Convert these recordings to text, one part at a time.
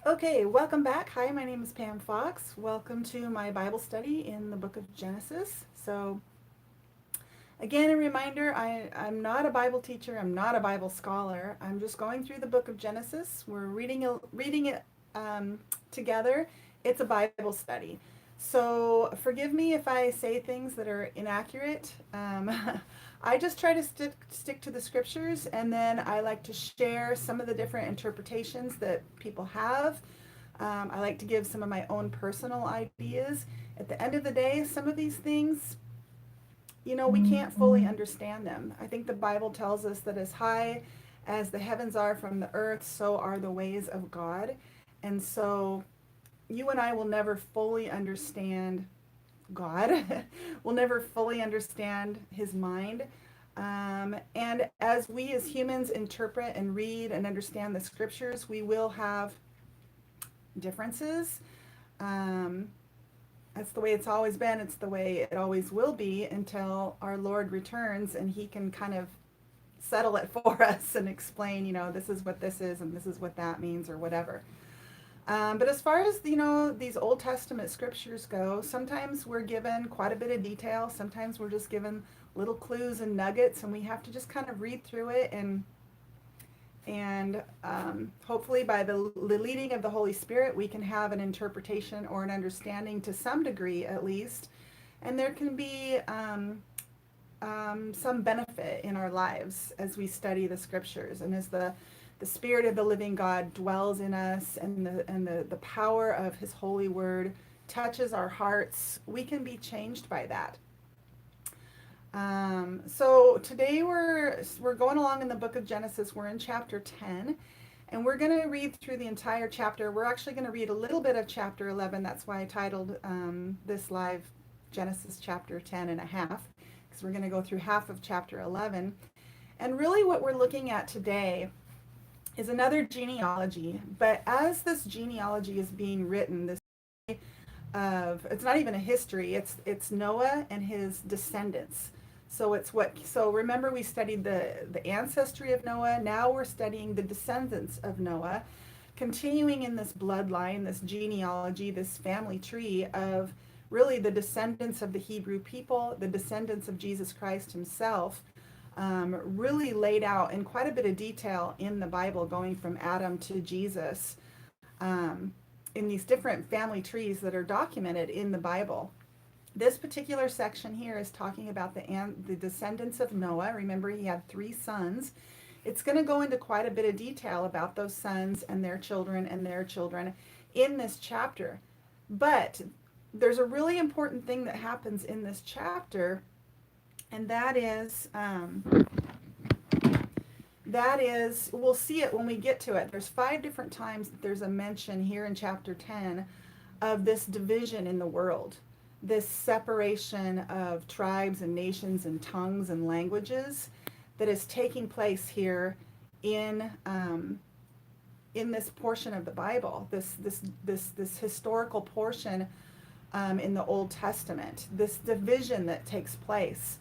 Okay, welcome back. Hi, my name is Pam Fox. Welcome to my Bible study in the book of Genesis. So, again, a reminder, I'm not a Bible teacher, I'm not a Bible scholar. I'm just going through the book of Genesis. We're reading it together. It's a Bible study. So, forgive me if I say things that are inaccurate. I just try to stick to the scriptures, and then I like to share some of the different interpretations that people have. I like to give some of my own personal ideas. At the end of the day, some of these things, we can't fully understand them. I think the Bible tells us that as high as the heavens are from the earth, so are the ways of God. And so you and I will never fully understand God. We'll never fully understand his mind. And as we as humans interpret and read and understand the scriptures, we will have differences. Um, that's the way it's always been. It's the way it always will be until our Lord returns and he can kind of settle it for us and explain, this is what this is and this is what that means or whatever. But as far as, these Old Testament scriptures go, sometimes we're given quite a bit of detail. Sometimes we're just given little clues and nuggets, and we have to just kind of read through it and hopefully by the leading of the Holy Spirit, we can have an interpretation or an understanding to some degree at least. And there can be some benefit in our lives as we study the scriptures and as the Spirit of the living God dwells in us and the power of his holy word touches our hearts, we can be changed by that. So today we're going along in the book of Genesis. We're in chapter 10, and we're going to read through the entire chapter. We're actually going to read a little bit of chapter 11. That's why I titled this live Genesis chapter 10 and a half, because we're going to go through half of chapter 11. And really what we're looking at today is another genealogy. But as this genealogy is being written, it's not even a history, it's Noah and his descendants. So remember we studied the ancestry of Noah. Now we're studying the descendants of Noah, continuing in this bloodline, this genealogy, this family tree of really the descendants of the Hebrew people, the descendants of Jesus Christ himself, really laid out in quite a bit of detail in the Bible, going from Adam to Jesus, in these different family trees that are documented in the Bible. This particular section here is talking about the descendants of Noah. Remember, he had 3 sons. It's going to go into quite a bit of detail about those sons and their children in this chapter. But there's a really important thing that happens in this chapter, and that is we'll see it when we get to it. There's 5 different times that there's a mention here in chapter 10 of this division in the world, this separation of tribes and nations and tongues and languages that is taking place here in this portion of the Bible, this historical portion in the Old Testament, this division that takes place.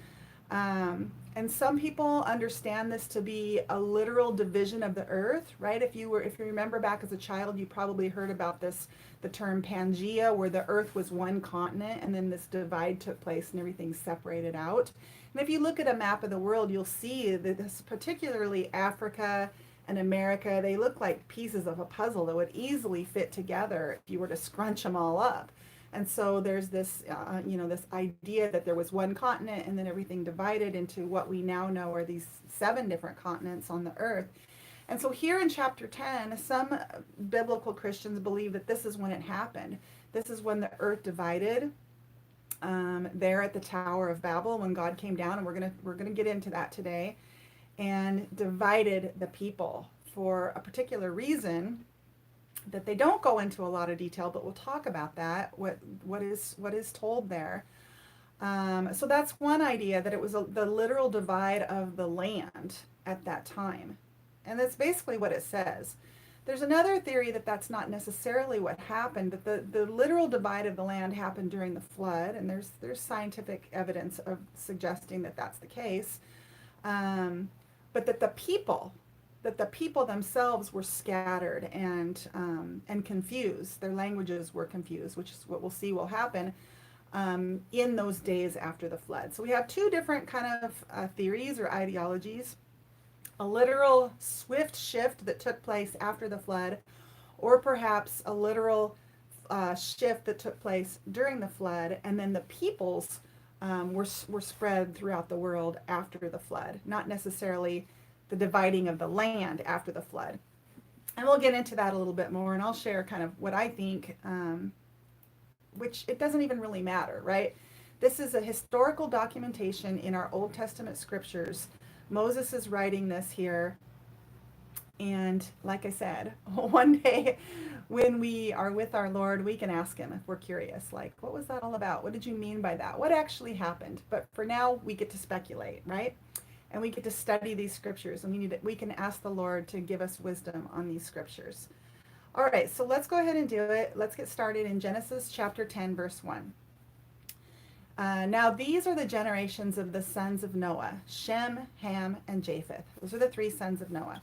And some people understand this to be a literal division of the earth, right? If you remember back as a child, you probably heard about the term Pangea, where the earth was one continent and then this divide took place and everything separated out. And if you look at a map of the world, you'll see that this, particularly Africa and America, they look like pieces of a puzzle that would easily fit together if you were to scrunch them all up. And so there's this, this idea that there was one continent and then everything divided into what we now know are these 7 different continents on the earth. And so here in chapter 10, some biblical Christians believe that this is when it happened. This is when the earth divided there at the Tower of Babel, when God came down, and we're gonna get into that today, and divided the people for a particular reason that they don't go into a lot of detail, but we'll talk about that, what is told there. So that's one idea, that it was the literal divide of the land at that time. And that's basically what it says. There's another theory that that's not necessarily what happened, that the literal divide of the land happened during the flood, and there's scientific evidence of suggesting that that's the case. But that the people that the people themselves were scattered and confused. Their languages were confused, which is what we'll see will happen in those days after the flood. So we have two different kind of theories or ideologies: a literal swift shift that took place after the flood, or perhaps a literal shift that took place during the flood, and then the peoples were spread throughout the world after the flood, not necessarily the dividing of the land after the flood. And we'll get into that a little bit more, and I'll share kind of what I think, which it doesn't even really matter, right? This is a historical documentation in our Old Testament scriptures. Moses is writing this here. And like I said, one day when we are with our Lord, we can ask him if we're curious, like, what was that all about? What did you mean by that? What actually happened? But for now, we get to speculate, right? And we get to study these scriptures, and we can ask the Lord to give us wisdom on these scriptures. All right, so let's go ahead and do it. Let's get started in Genesis chapter 10, verse 1. Now these are the generations of the sons of Noah: Shem, Ham, and Japheth. Those are the three sons of Noah.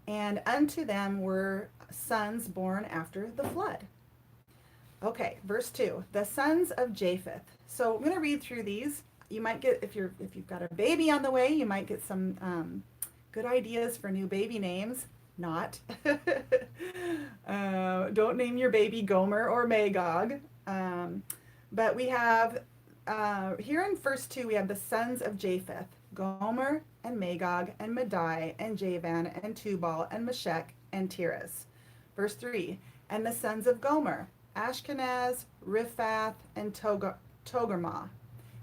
And unto them were sons born after the flood. Okay, verse 2, the sons of Japheth. So I'm going to read through these. You might get, if you've got a baby on the way, you might get some good ideas for new baby names. Not. Don't name your baby Gomer or Magog. But we have, here in verse 2, we have the sons of Japheth: Gomer and Magog and Madai and Javan and Tubal and Meshech and Tiras. Verse 3, and the sons of Gomer: Ashkenaz, Riphath, and Togarmah.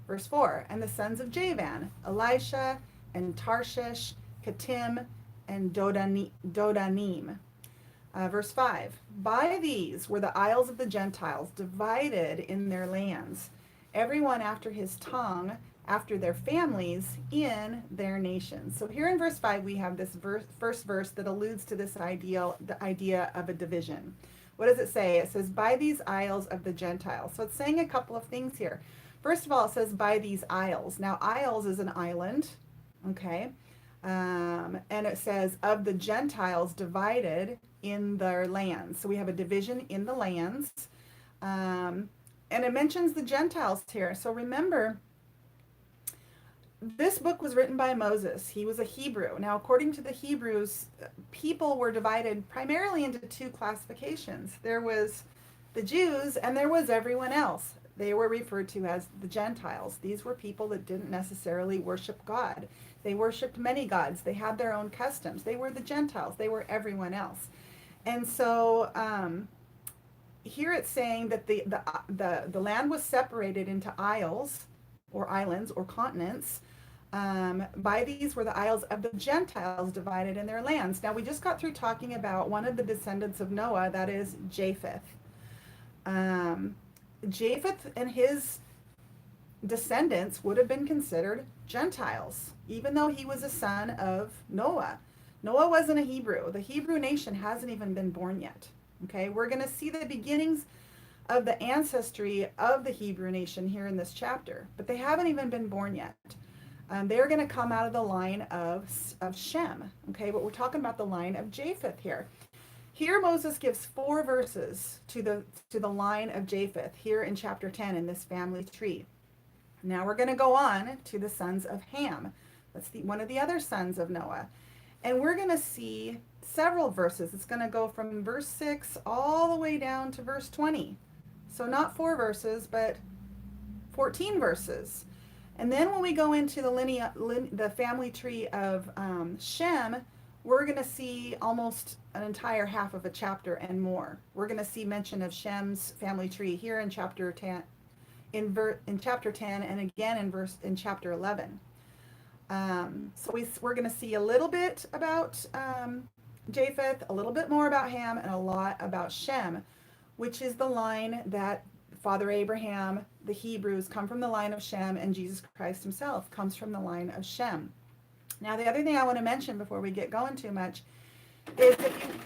Verse 4, and the sons of Javan: Elisha and Tarshish, Kittim, and Dodanim. Verse 5, by these were the isles of the Gentiles divided in their lands, everyone after his tongue, after their families, in their nations. So here in verse 5, we have this first verse that alludes to this the idea of a division. What does it say? It says, by these isles of the Gentiles. So it's saying a couple of things here. First of all, it says, by these isles. Now, isles is an island, okay? And it says, of the Gentiles divided in their lands. So we have a division in the lands. And it mentions the Gentiles here. So remember, this book was written by Moses. He was a Hebrew. Now, according to the Hebrews, people were divided primarily into two classifications. There was the Jews and there was everyone else. They were referred to as the Gentiles. These were people that didn't necessarily worship God. They worshiped many gods. They had their own customs. They were the Gentiles. They were everyone else. And so here it's saying that the land was separated into isles or islands or continents. By these were the isles of the Gentiles divided in their lands. Now, we just got through talking about one of the descendants of Noah, that is Japheth. Japheth and his descendants would have been considered Gentiles, even though he was a son of Noah. Noah wasn't a Hebrew. The Hebrew nation hasn't even been born yet. Okay, we're going to see the beginnings of the ancestry of the Hebrew nation here in this chapter, but they haven't even been born yet. They're going to come out of the line of Shem. Okay, but we're talking about the line of Japheth here. Here Moses gives 4 verses to the line of Japheth here in chapter 10 in this family tree. Now we're going to go on to the sons of Ham. That's one of the other sons of Noah. And we're going to see several verses. It's going to go from verse 6 all the way down to verse 20. So not 4 verses, but 14 verses. And then when we go into the family tree of Shem, we're going to see almost an entire half of a chapter and more. We're going to see mention of Shem's family tree here in chapter 10, in chapter 10, and again in chapter 11. So we're going to see a little bit about Japheth, a little bit more about Ham, and a lot about Shem, which is the line that Father Abraham, the Hebrews, come from the line of Shem, and Jesus Christ himself comes from the line of Shem. Now, the other thing I want to mention before we get going too much is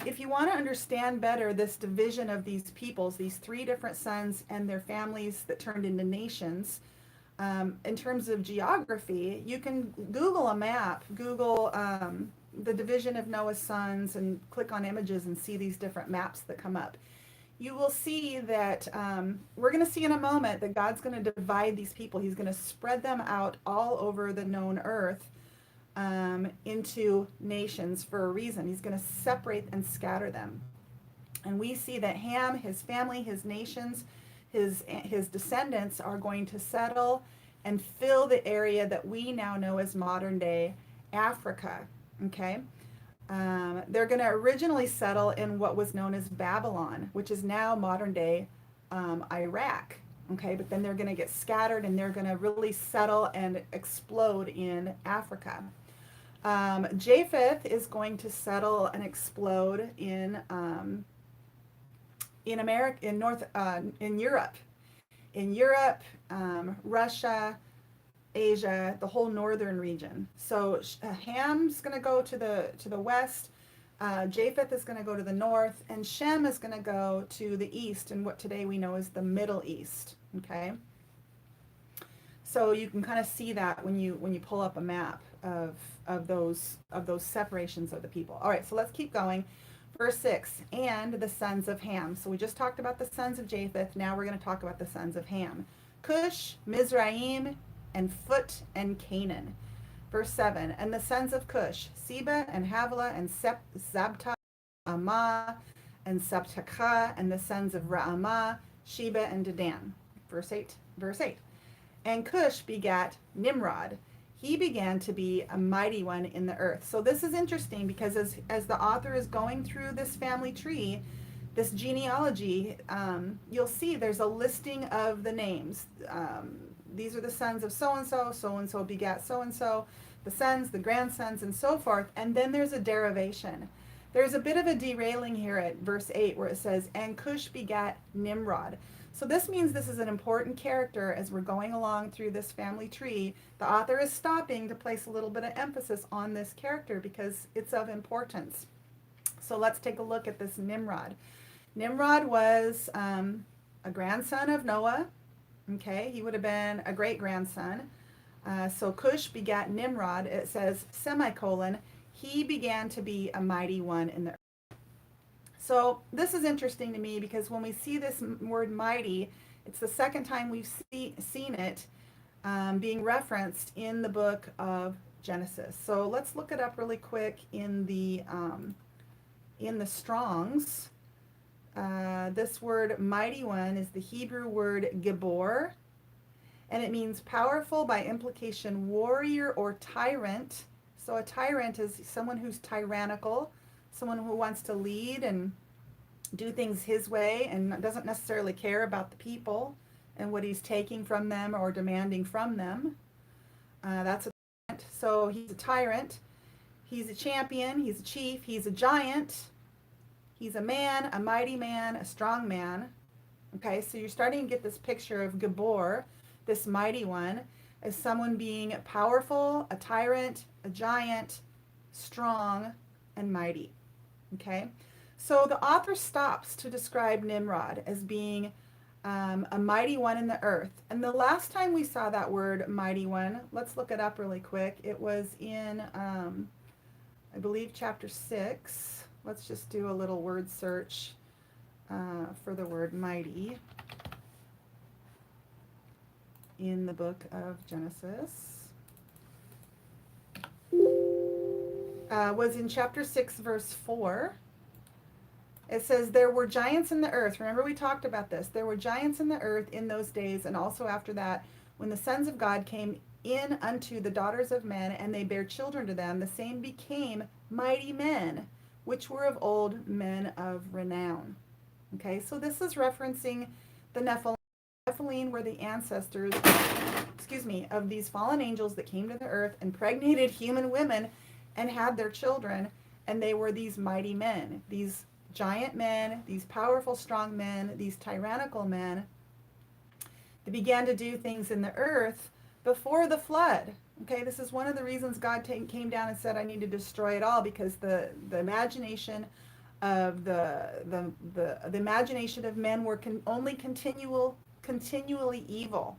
if you want to understand better this division of these peoples, these 3 different sons and their families that turned into nations, in terms of geography, you can Google a map, Google the division of Noah's sons and click on images and see these different maps that come up, you will see that we're going to see in a moment that God's going to divide these people. He's going to spread them out all over the known earth into nations for a reason. He's going to separate and scatter them. And we see that Ham, his family, his nations, his descendants are going to settle and fill the area that we now know as modern day Africa. Okay? They're going to originally settle in what was known as Babylon, which is now modern day Iraq. Okay? But then they're going to get scattered and they're going to really settle and explode in Africa. Japheth is going to settle and explode in America, in Europe, Russia, Asia, the whole northern region. So Ham's going to go to the west, Japheth is going to go to the north, and Shem is going to go to the east in what today we know as the Middle East. Okay, so you can kind of see that when you pull up a map of those separations of the people. All right, so let's keep going. Verse 6, and the sons of Ham. So we just talked about the sons of Japheth. Now we're going to talk about the sons of Ham. Cush, Mizraim, and Phut, and Canaan. Verse 7, and the sons of Cush, Seba, and Havilah, and Zabta, Amah, and Sabtakah, and the sons of Raamah, Sheba, and Dedan. Verse 8. And Cush begat Nimrod. He began to be a mighty one in the earth. So this is interesting because as the author is going through this family tree, this genealogy, you'll see there's a listing of the names. These are the sons of so-and-so, so-and-so begat so-and-so, the sons, the grandsons, and so forth. And then there's a derivation. There's a bit of a derailing here at verse 8 where it says, and Cush begat Nimrod. So this means this is an important character as we're going along through this family tree. The author is stopping to place a little bit of emphasis on this character because it's of importance. So let's take a look at this Nimrod. Nimrod was a grandson of Noah. Okay, he would have been a great-grandson. So Cush begat Nimrod. It says, semicolon, he began to be a mighty one in the earth. So this is interesting to me because when we see this word mighty, it's the second time we've seen it being referenced in the book of Genesis. So let's look it up really quick in the Strong's. This word mighty one is the Hebrew word gibor, and it means powerful, by implication warrior or tyrant. So a tyrant is someone who's tyrannical, someone who wants to lead and do things his way and doesn't necessarily care about the people and what he's taking from them or demanding from them. That's a tyrant. So he's a tyrant. He's a champion. He's a chief. He's a giant. He's a man, a mighty man, a strong man. Okay, so you're starting to get this picture of Gibor, this mighty one, as someone being powerful, a tyrant, a giant, strong, and mighty. Okay, so the author stops to describe Nimrod as being a mighty one in the earth. And the last time we saw that word mighty one, let's look it up really quick. It was in, I believe, chapter 6. Let's just do a little word search for the word mighty in the book of Genesis. Was in chapter 6, verse 4. It says, there were giants in the earth. Remember, we talked about this. There were giants in the earth in those days, and also after that, when the sons of God came in unto the daughters of men, and they bare children to them, the same became mighty men, which were of old, men of renown. Okay, so this is referencing the Nephilim. Nephilim were the ancestors, of these fallen angels that came to the earth, impregnated human women, and had their children, and they were these mighty men, these giant men, these powerful, strong men, these tyrannical men that began to do things in the earth before the flood. Okay, this is one of the reasons God came down and said, I need to destroy it all, because the imagination of the imagination of men were only continually evil.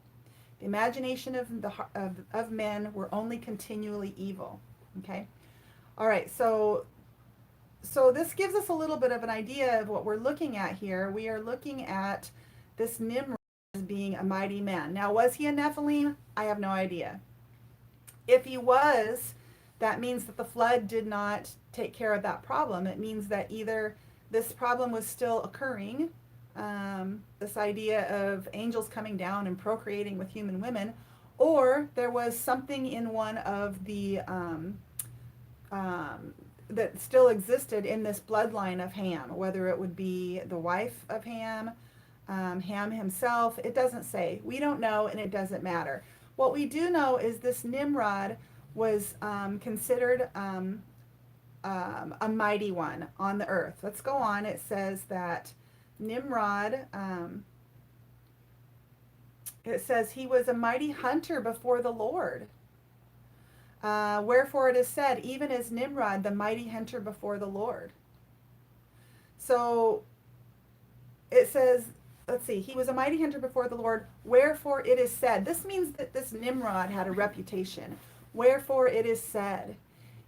The imagination of men were only continually evil. Okay. All right, so this gives us a little bit of an idea of what we're looking at here. We are looking at this Nimrod as being a mighty man. Now, was he a Nephilim? I have no idea. If he was, that means that the flood did not take care of that problem. It means that either this problem was still occurring, this idea of angels coming down and procreating with human women, or there was something in one of the that still existed in this bloodline of Ham, whether it would be the wife of Ham, Ham himself. It doesn't say. We don't know, and it doesn't matter. What we do know is this Nimrod was considered a mighty one on the earth. Let's go on. It says that Nimrod, it says he was a mighty hunter before the Lord. Wherefore it is said, even as Nimrod, the mighty hunter before the Lord. So it says, let's see, he was a mighty hunter before the Lord. Wherefore it is said. This means that this Nimrod had a reputation. Wherefore it is said,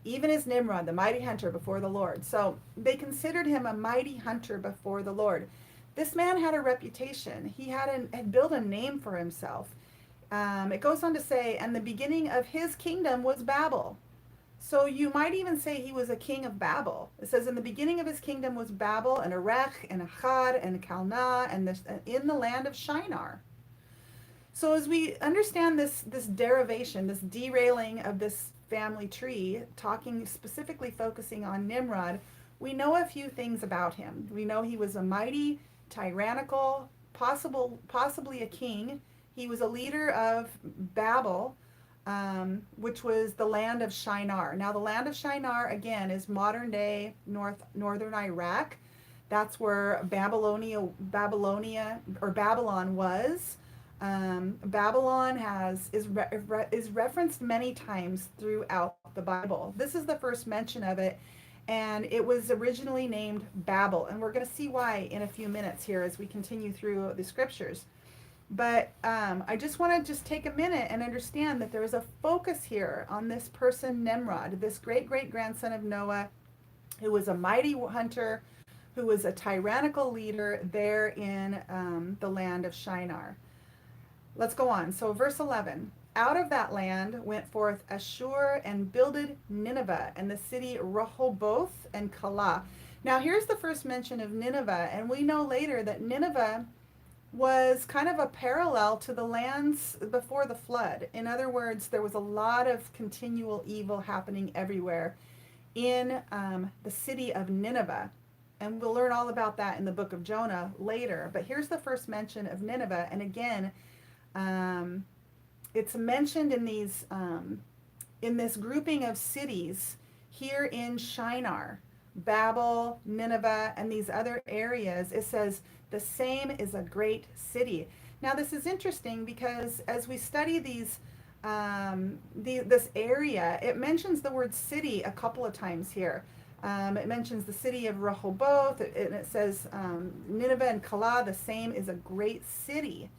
even as Nimrod, the mighty hunter before the Lord. So they considered him a mighty hunter before the Lord. This man had a reputation. He had built a name for himself. It goes on to say, and the beginning of his kingdom was Babel. So you might even say he was a king of Babel. It says, in the beginning of his kingdom was Babel, and Erech, and Akkad, and Calneh, and in the land of Shinar. So as we understand this derivation, this derailing of this family tree, talking specifically focusing on Nimrod, we know a few things about him. We know he was a mighty, tyrannical, possibly a king. He was a leader of Babel, which was the land of Shinar. Now, the land of Shinar, again, is modern day northern Iraq. That's where Babylon was. Babylon is referenced many times throughout the Bible. This is the first mention of it, and it was originally named Babel. And we're going to see why in a few minutes here as we continue through the scriptures. But I just want to take a minute and understand that there is a focus here on this person, Nimrod, this great-great-grandson of Noah, who was a mighty hunter, who was a tyrannical leader there in the land of Shinar. Let's go on. So verse 11. Out of that land went forth Ashur and builded Nineveh and the city Rehoboth and Calah. Now here's the first mention of Nineveh, and we know later that Nineveh was kind of a parallel to the lands before the flood. In other words, there was a lot of continual evil happening everywhere in the city of Nineveh. And we'll learn all about that in the book of Jonah later. But here's the first mention of Nineveh. And again, it's mentioned in these in this grouping of cities here in Shinar, Babel, Nineveh, and these other areas. It says the same is a great city. Now this is interesting because as we study these this area, it mentions the word city a couple of times here. It mentions the city of Rehoboth, and it says Nineveh and Calah, the same is a great city.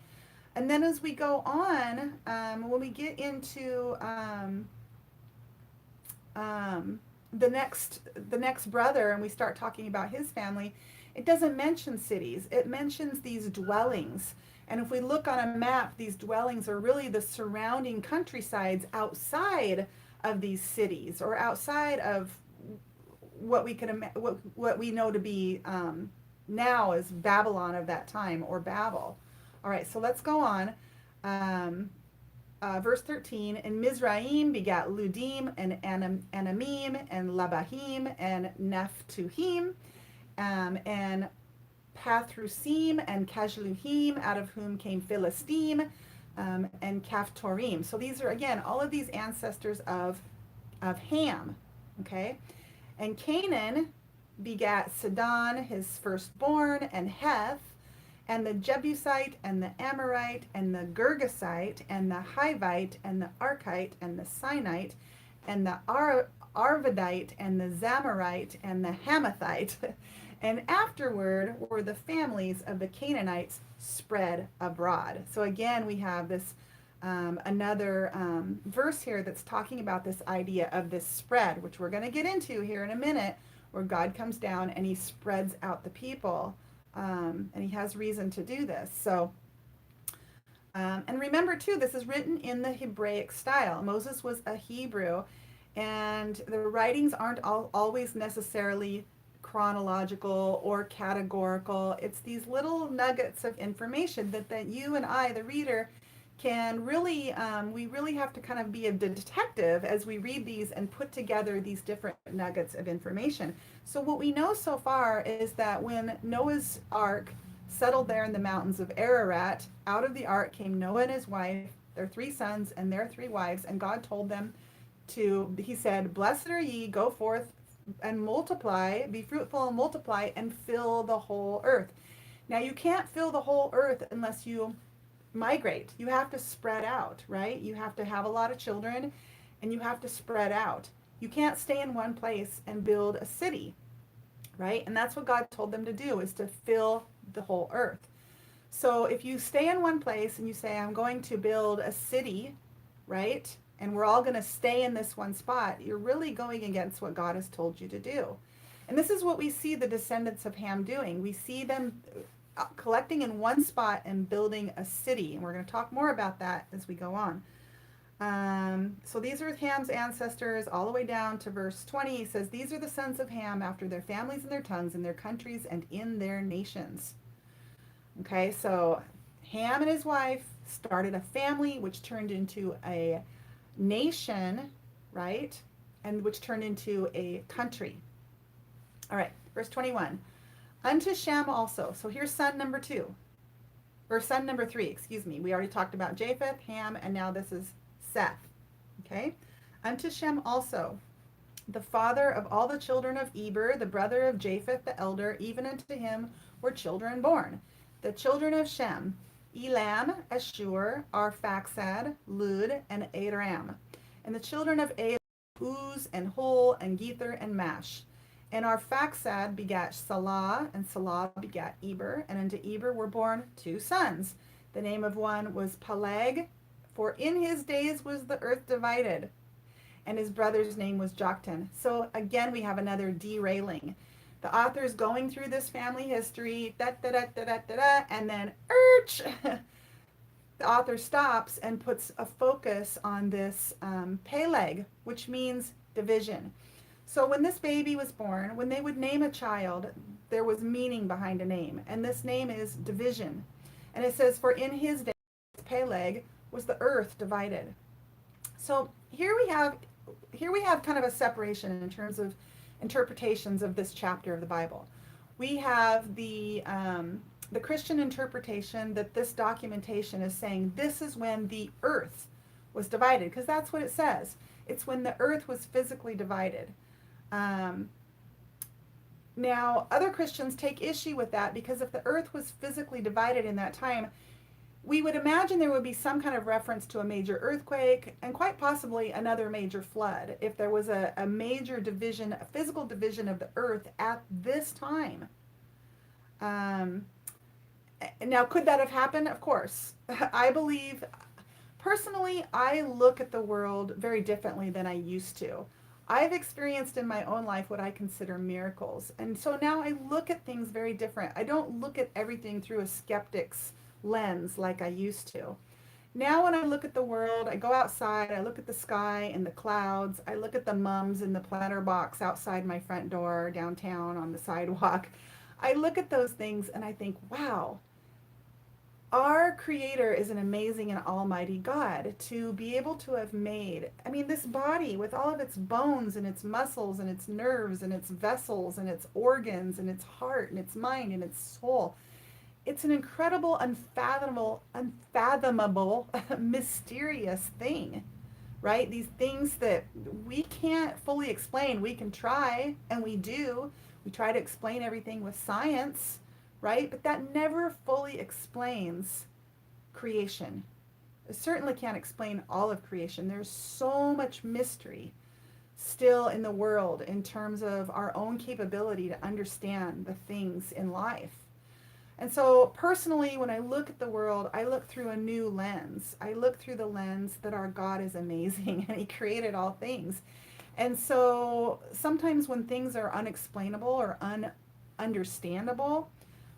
And then as we go on, when we get into the next brother and we start talking about his family, it doesn't mention cities. It mentions these dwellings. And if we look on a map, these dwellings are really the surrounding countrysides outside of these cities, or outside of what we can what we know to be now as Babylon of that time, or Babel. All right, so let's go on. Verse 13, and Mizraim begat Ludim and Anamim and Labahim and Nephtuhim and Pathrusim and Kajluhim, out of whom came Philistim and Caphtorim. So these are, again, all of these ancestors of Ham, okay? And Canaan begat Sidon, his firstborn, and Heth, and the Jebusite, and the Amorite, and the Girgasite, and the Hivite, and the Arkite, and the Sinite, and the Arvadite, and the Zamorite, and the Hamathite. And afterward were the families of the Canaanites spread abroad. So again, we have this another verse here that's talking about this idea of this spread, which we're going to get into here in a minute, where God comes down and he spreads out the people. And he has reason to do this. So, and remember too, this is written in the Hebraic style. Moses was a Hebrew, and the writings aren't always necessarily chronological or categorical. It's these little nuggets of information that you and I, the reader, can really, we really have to kind of be a detective as we read these and put together these different nuggets of information. So what we know so far is that when Noah's ark settled there in the mountains of Ararat, out of the ark came Noah and his wife, their 3 sons and their 3 wives, and God told them he said, "Blessed are ye, go forth and multiply, be fruitful and multiply, and fill the whole earth." Now you can't fill the whole earth unless you migrate. You have to spread out, right? You have to have a lot of children, and you have to spread out. You can't stay in one place and build a city, right? And that's what God told them to do, is to fill the whole earth. So if you stay in one place and you say, I'm going to build a city, right? And we're all going to stay in this one spot, you're really going against what God has told you to do. And this is what we see the descendants of Ham doing. We see them collecting in one spot and building a city. And we're going to talk more about that as we go on. So these are Ham's ancestors all the way down to verse 20. He says, "These are the sons of Ham after their families and their tongues and their countries and in their nations." Okay, so Ham and his wife started a family which turned into a nation, right? And which turned into a country. All right, verse 21. "Unto Shem also." So here's son number 2. Or son number 3, excuse me. We already talked about Japheth, Ham, and now this is Seth. Okay? "Unto Shem also, the father of all the children of Eber, the brother of Japheth the elder, even unto him were children born. The children of Shem, Elam, Ashur, Arphaxad, Lud, and Aram. And the children of Elam, Uz, and Hul, and Gether, and Mash. And Arphaxad begat Salah, and Salah begat Eber, and unto Eber were born 2 sons. The name of one was Peleg, for in his days was the earth divided, and his brother's name was Joktan." So again, we have another derailing. The author is going through this family history, and then, the author stops and puts a focus on this Peleg, which means division. So when this baby was born, when they would name a child, there was meaning behind a name, and this name is division. And it says, "For in his days, Peleg, was the earth divided." So here we have kind of a separation in terms of interpretations of this chapter of the Bible. We have the Christian interpretation that this documentation is saying this is when the earth was divided, because that's what it says. It's when the earth was physically divided. Now, other Christians take issue with that, because if the earth was physically divided in that time, we would imagine there would be some kind of reference to a major earthquake and quite possibly another major flood if there was a major division, a physical division of the earth at this time. Now, could that have happened? Of course. I believe, personally, I look at the world very differently than I used to. I've experienced in my own life what I consider miracles. And so now I look at things very different. I don't look at everything through a skeptic's lens like I used to. Now when I look at the world, I go outside, I look at the sky and the clouds, I look at the mums in the planter box outside my front door downtown on the sidewalk. I look at those things and I think, wow, our Creator is an amazing and almighty God to be able to have made, I mean, this body with all of its bones and its muscles and its nerves and its vessels and its organs and its heart and its mind and its soul. It's an incredible, unfathomable, mysterious thing, right? These things that we can't fully explain. We can try, and we do. We try to explain everything with science, right? But that never fully explains creation. It certainly can't explain all of creation. There's so much mystery still in the world in terms of our own capability to understand the things in life. And so personally, when I look at the world, I look through a new lens. I look through the lens that our God is amazing and he created all things. And so sometimes when things are unexplainable or ununderstandable,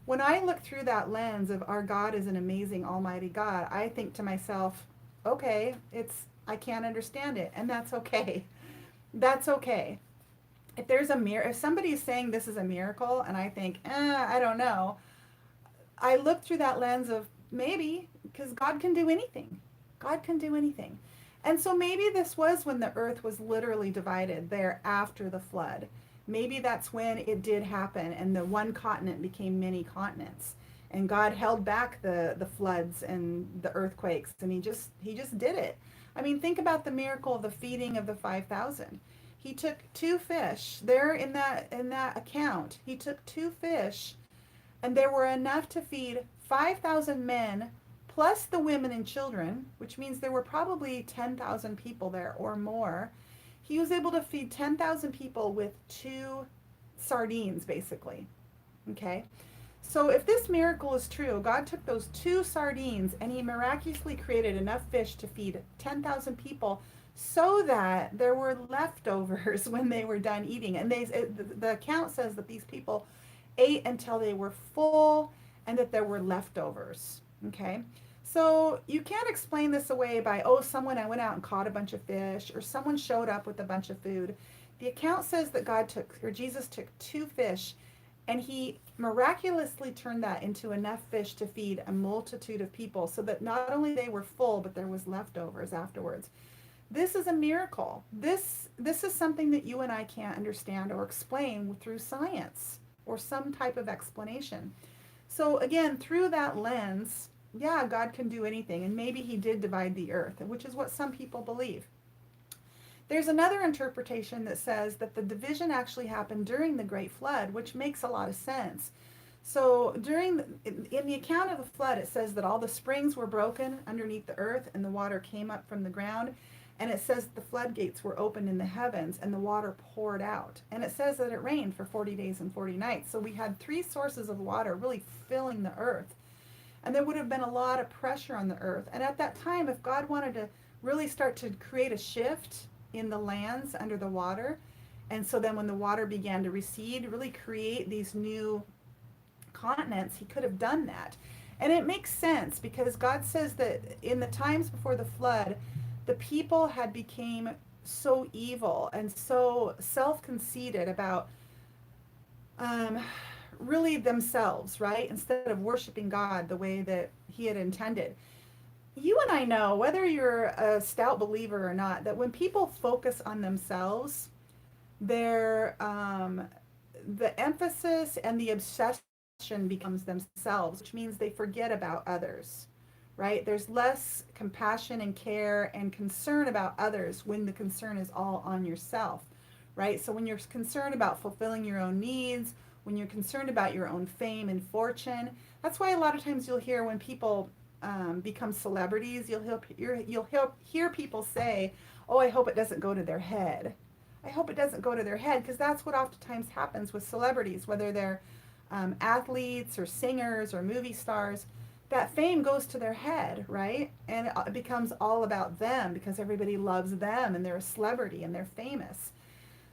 when I look through that lens of our God is an amazing almighty God, I think to myself, okay, I can't understand it, and that's okay. That's okay. If there's if somebody's saying this is a miracle and I think, I don't know, I look through that lens of maybe, because God can do anything. God can do anything. And so maybe this was when the earth was literally divided there after the flood. Maybe that's when it did happen and the one continent became many continents. And God held back the floods and the earthquakes, and he just did it. I mean, think about the miracle of the feeding of the 5,000. He took two fish there in that account. He took two fish, and there were enough to feed 5,000 men plus the women and children, which means there were probably 10,000 people there or more. He was able to feed 10,000 people with two sardines, basically. Okay? So if this miracle is true, God took those two sardines and he miraculously created enough fish to feed 10,000 people so that there were leftovers when they were done eating. And the account says that these people ate until they were full and that there were leftovers. Okay? So you can't explain this away by, someone went out and caught a bunch of fish or someone showed up with a bunch of food. The account says that Jesus took two fish and he miraculously turned that into enough fish to feed a multitude of people so that not only they were full, but there was leftovers afterwards. This is a miracle. This is something that you and I can't understand or explain through science or some type of explanation. So again, through that lens, yeah, God can do anything. And maybe he did divide the earth, which is what some people believe. There's another interpretation that says that the division actually happened during the Great Flood, which makes a lot of sense. So in the account of the flood, it says that all the springs were broken underneath the earth and the water came up from the ground. And it says the floodgates were opened in the heavens and the water poured out. And it says that it rained for 40 days and 40 nights. So we had three sources of water really filling the earth. And there would have been a lot of pressure on the earth. And at that time, if God wanted to really start to create a shift in the lands under the water, and so then when the water began to recede, really create these new continents, he could have done that. And it makes sense because God says that in the times before the flood, the people had become so evil and so self-conceited about really themselves, right? Instead of worshiping God the way that he had intended. You and I know, whether you're a stout believer or not, that when people focus on themselves, their the emphasis and the obsession becomes themselves, which means they forget about others, right? There's less compassion and care and concern about others when the concern is all on yourself, right? So when you're concerned about fulfilling your own needs, when you're concerned about your own fame and fortune, that's why a lot of times you'll hear when people become celebrities, you'll hear people say, "Oh, I hope it doesn't go to their head." I hope it doesn't go to their head, because that's what oftentimes happens with celebrities, whether they're athletes or singers or movie stars. That fame goes to their head, right? And it becomes all about them because everybody loves them and they're a celebrity and they're famous.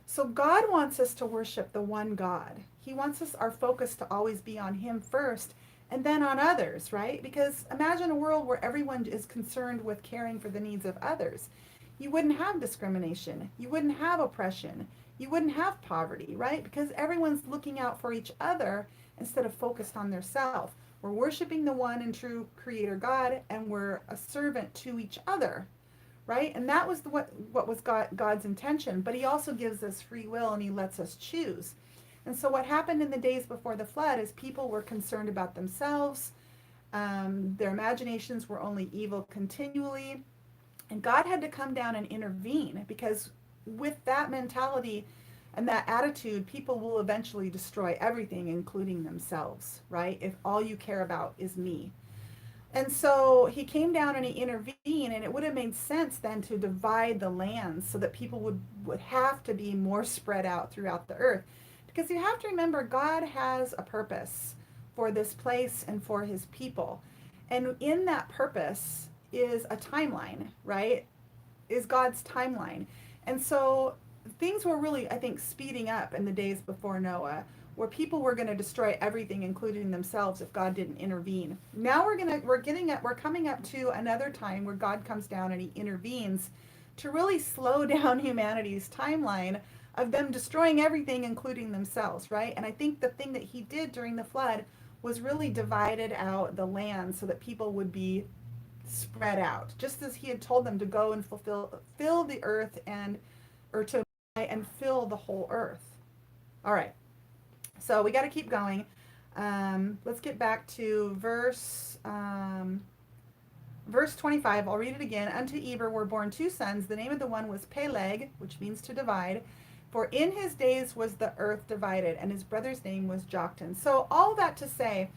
So God wants us to worship the one God. He wants our focus to always be on him first and then on others, right? Because imagine a world where everyone is concerned with caring for the needs of others. You wouldn't have discrimination. You wouldn't have oppression. You wouldn't have poverty, right? Because everyone's looking out for each other instead of focused on their self. We're worshiping the one and true creator God, and we're a servant to each other, right? And that was what was God's intention. But he also gives us free will and he lets us choose. And so what happened in the days before the flood is people were concerned about themselves. Their imaginations were only evil continually. And God had to come down and intervene, because with that mentality and that attitude, people will eventually destroy everything, including themselves, right? If all you care about is me. And so he came down and he intervened, and it would have made sense then to divide the lands so that people would have to be more spread out throughout the earth. Because you have to remember, God has a purpose. for this place and for his people. And in that purpose is a timeline, right? Is God's timeline. And so things were really, I think, speeding up in the days before Noah, where people were going to destroy everything, including themselves, if God didn't intervene. Now we're coming up to another time where God comes down and he intervenes to really slow down humanity's timeline of them destroying everything, including themselves, right? And I think the thing that he did during the flood was really divided out the land so that people would be spread out, just as he had told them to go and fill the earth and fill the whole earth. All right, so we got to keep going. Let's get back to verse 25. I'll read it again. Unto Eber were born two sons. The name of the one was Peleg, which means to divide. For in his days was the earth divided, and his brother's name was Joktan. So all that to say,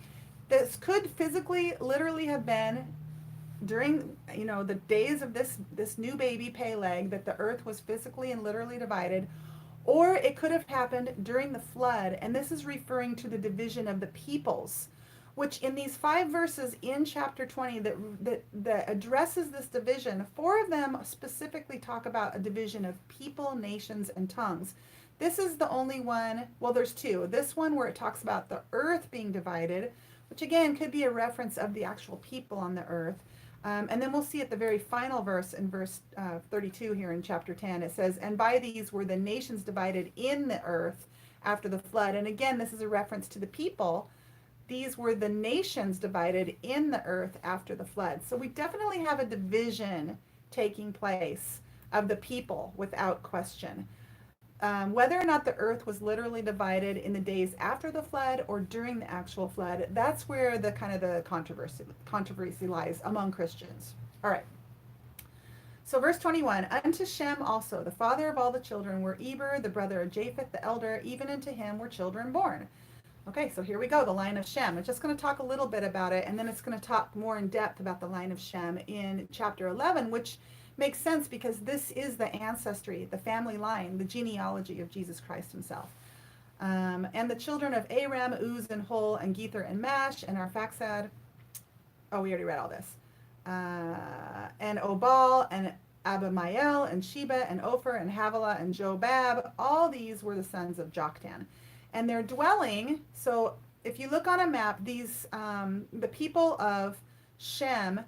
this could physically, literally have been during, the days of this new baby Peleg, that the earth was physically and literally divided, or it could have happened during the flood, and this is referring to the division of the peoples, which in these 5 verses in chapter 20 that addresses this division, 4 of them specifically talk about a division of people, nations, and tongues. This is the only one, well, there's 2. This one where it talks about the earth being divided, which again could be a reference of the actual people on the earth. And then we'll see at the very final verse in verse 32 here in chapter 10, it says, and by these were the nations divided in the earth after the flood. And again, this is a reference to the people. These were the nations divided in the earth after the flood. So we definitely have a division taking place of the people without question. Whether or not the earth was literally divided in the days after the flood or during the actual flood, that's where the kind of the controversy lies among Christians. All right. So verse 21, unto Shem also, the father of all the children, were Eber, the brother of Japheth, the elder, even unto him were children born. Okay, so here we go, the line of Shem. I'm just going to talk a little bit about it, and then it's going to talk more in depth about the line of Shem in chapter 11, which makes sense because this is the ancestry, the family line, the genealogy of Jesus Christ himself. And the children of Aram, Uz, and Hul, and Gether, and Mash, and Arphaxad. Oh, we already read all this. And Obal, and Abimael, and Sheba, and Ophir, and Havilah, and Jobab. All these were the sons of Joktan. And their dwelling, so if you look on a map, these, the people of Shem,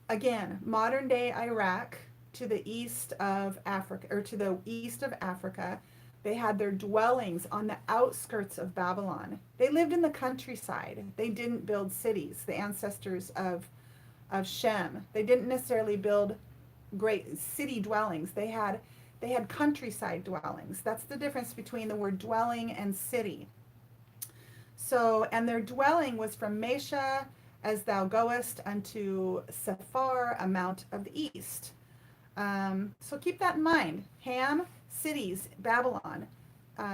again, modern day Iraq to the east of Africa, or to the east of Africa, they had their dwellings on the outskirts of Babylon. They lived in the countryside. They didn't build cities, the ancestors of Shem. They didn't necessarily build great city dwellings. They had countryside dwellings. That's the difference between the word dwelling and city. So, and their dwelling was from Mesha, as thou goest, unto Sephar, a mount of the east. So keep that in mind. Ham, cities, Babylon.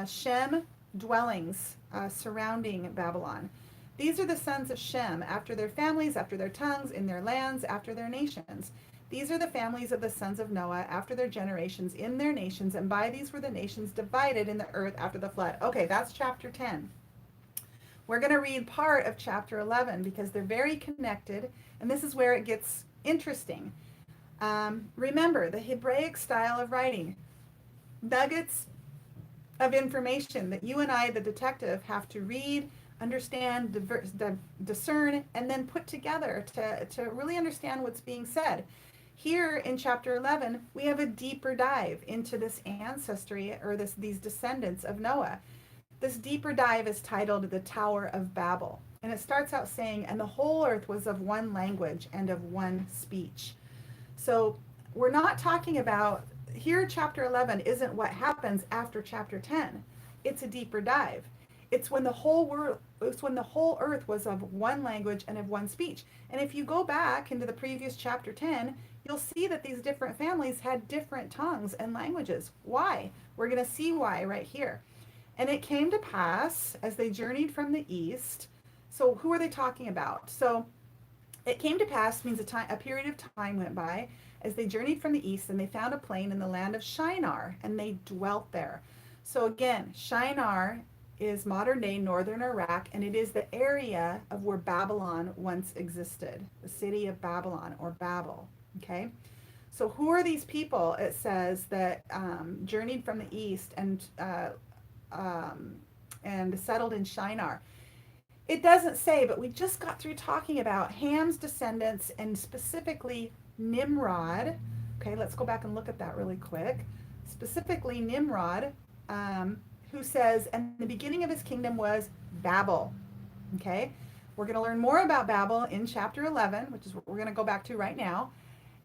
Shem, dwellings surrounding Babylon. These are the sons of Shem, after their families, after their tongues, in their lands, after their nations. These are the families of the sons of Noah, after their generations, in their nations, and by these were the nations divided in the earth after the flood. Okay, that's chapter 10. We're going to read part of chapter 11 because they're very connected, and this is where it gets interesting. Remember, the Hebraic style of writing, nuggets of information that you and I, the detective, have to read, understand, discern, and then put together to really understand what's being said. Here in chapter 11, we have a deeper dive into this ancestry, or these descendants of Noah. This deeper dive is titled the Tower of Babel. And it starts out saying, and the whole earth was of one language and of one speech. So we're not talking about, here chapter 11 isn't what happens after chapter 10. It's a deeper dive. It's when the whole earth was of one language and of one speech. And if you go back into the previous chapter 10, you'll see that these different families had different tongues and languages. Why? We're going to see why right here. And it came to pass as they journeyed from the east. So who are they talking about? So it came to pass means a period of time went by as they journeyed from the east, and they found a plain in the land of Shinar, and they dwelt there. So again, Shinar is modern day northern Iraq, and it is the area of where Babylon once existed, the city of Babylon or Babel. Okay, so who are these people? It says that journeyed from the east and settled in Shinar. It doesn't say, but we just got through talking about Ham's descendants and specifically Nimrod. Okay, let's go back and look at that really quick. Specifically Nimrod, who says, and the beginning of his kingdom was Babel. Okay, we're going to learn more about Babel in chapter 11, which is what we're going to go back to right now.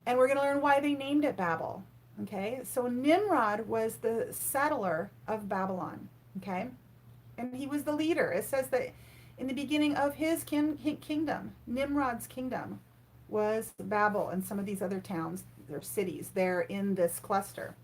And we're going to learn why they named it Babel. Okay, so Nimrod was the settler of Babylon. Okay, and he was the leader. It says that in the beginning of his kingdom, Nimrod's kingdom was Babel and some of these other towns or cities there in this cluster.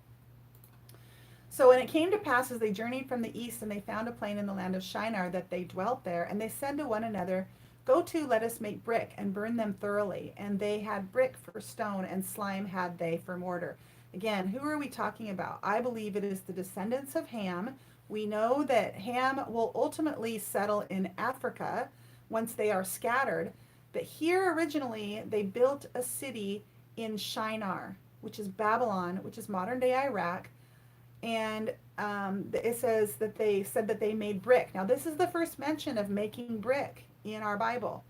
So when it came to pass as they journeyed from the east and they found a plain in the land of Shinar that they dwelt there, and they said to one another, go to, let us make brick and burn them thoroughly. And they had brick for stone and slime had they for mortar. Again, who are we talking about? I believe it is the descendants of Ham. We know that Ham will ultimately settle in Africa once they are scattered. But here originally they built a city in Shinar, which is Babylon, which is modern day Iraq. And it says that they said that they made brick. Now this is the first mention of making brick in our Bible.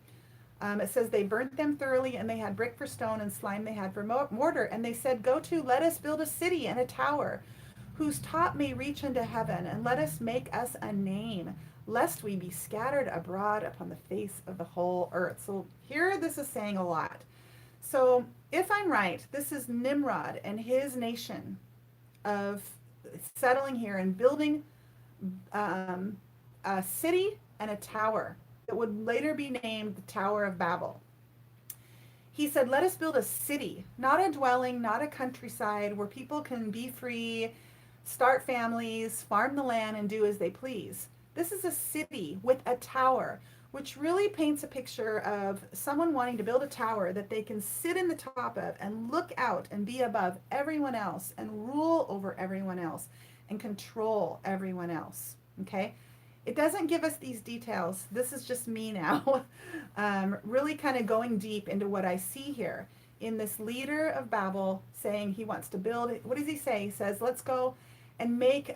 It says they burnt them thoroughly, and they had brick for stone and slime they had for mortar. And they said, go to, let us build a city and a tower whose top may reach unto heaven, and let us make us a name, lest we be scattered abroad upon the face of the whole earth. So here this is saying a lot. So if I'm right, this is Nimrod and his nation of settling here and building a city and a tower that would later be named the Tower of Babel. He said, let us build a city, not a dwelling, not a countryside where people can be free, start families, farm the land, and do as they please. This is a city with a tower, which really paints a picture of someone wanting to build a tower that they can sit in the top of and look out and be above everyone else and rule over everyone else and control everyone else. Okay? It doesn't give us these details. This is just me now, really kind of going deep into what I see here in this leader of Babel saying he wants to build it. What does he say? He says, let's go and make